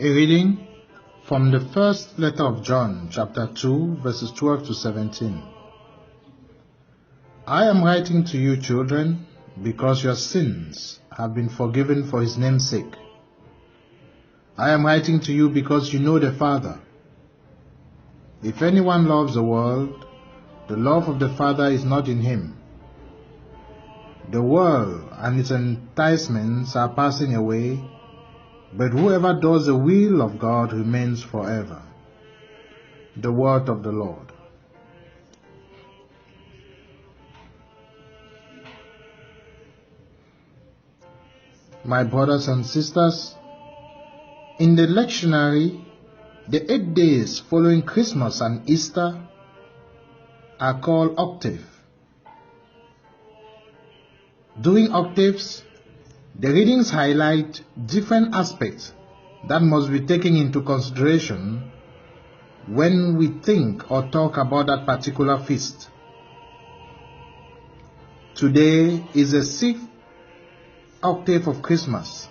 A reading from the first letter of John, chapter 2, verses 12 to 17. I am writing to you, children, because your sins have been forgiven for his name's sake. I am writing to you because you know the Father. If anyone loves the world, the love of the Father is not in him. The world and its enticements are passing away, but whoever does the will of God remains forever. The word of the Lord. My brothers and sisters, in the lectionary, the 8 days following Christmas and Easter are called octave. During octaves, the readings highlight different aspects that must be taken into consideration when we think or talk about that particular feast. Today is the 6th octave of Christmas,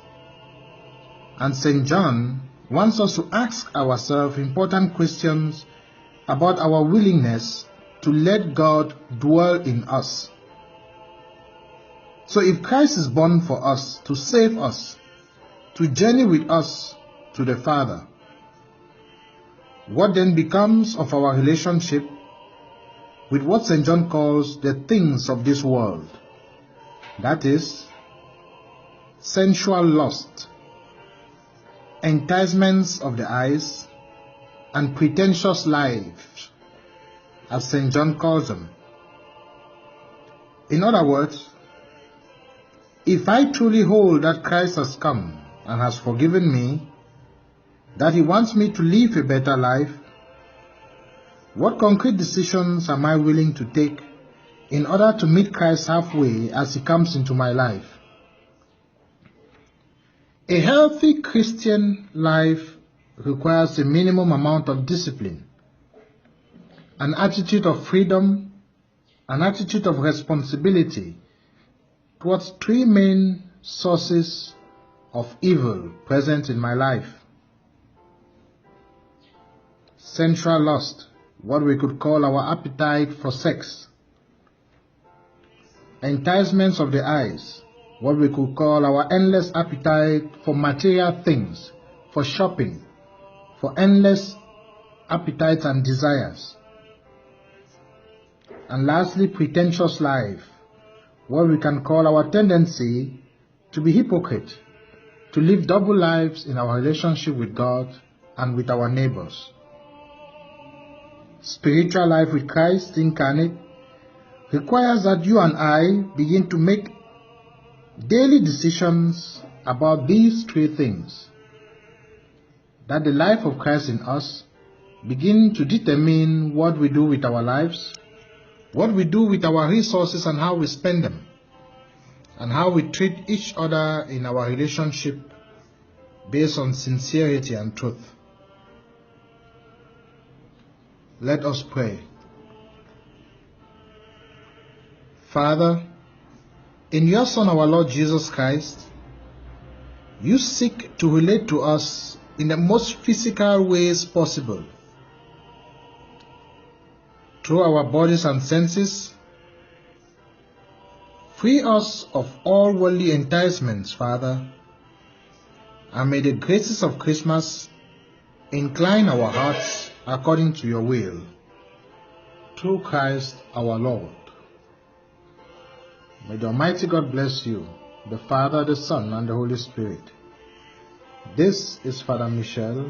and St. John wants us to ask ourselves important questions about our willingness to let God dwell in us. So if Christ is born for us, to save us, to journey with us to the Father, what then becomes of our relationship with what St. John calls the things of this world? That is, sensual lust, enticements of the eyes, and pretentious lives, as St. John calls them. In other words, if I truly hold that Christ has come and has forgiven me, that he wants me to live a better life, what concrete decisions am I willing to take in order to meet Christ halfway as he comes into my life? A healthy Christian life requires a minimum amount of discipline, an attitude of freedom, an attitude of responsibility towards 3 main sources of evil present in my life. Sensual lust, what we could call our appetite for sex. Enticements of the eyes, what we could call our endless appetite for material things, for shopping, for endless appetites and desires. And lastly, pretentious life, what we can call our tendency to be hypocrite, to live double lives in our relationship with God and with our neighbors. Spiritual life with Christ incarnate requires that you and I begin to make daily decisions about these 3 things. That the life of Christ in us begin to determine what we do with our lives, what we do with our resources and how we spend them, and how we treat each other in our relationship based on sincerity and truth. Let us pray. Father, in your Son, our Lord Jesus Christ, you seek to relate to us in the most physical ways possible. Through our bodies and senses, free us of all worldly enticements, Father, and may the graces of Christmas incline our hearts according to your will, through Christ our Lord. May the Almighty God bless you, the Father, the Son, and the Holy Spirit. This is Father Michel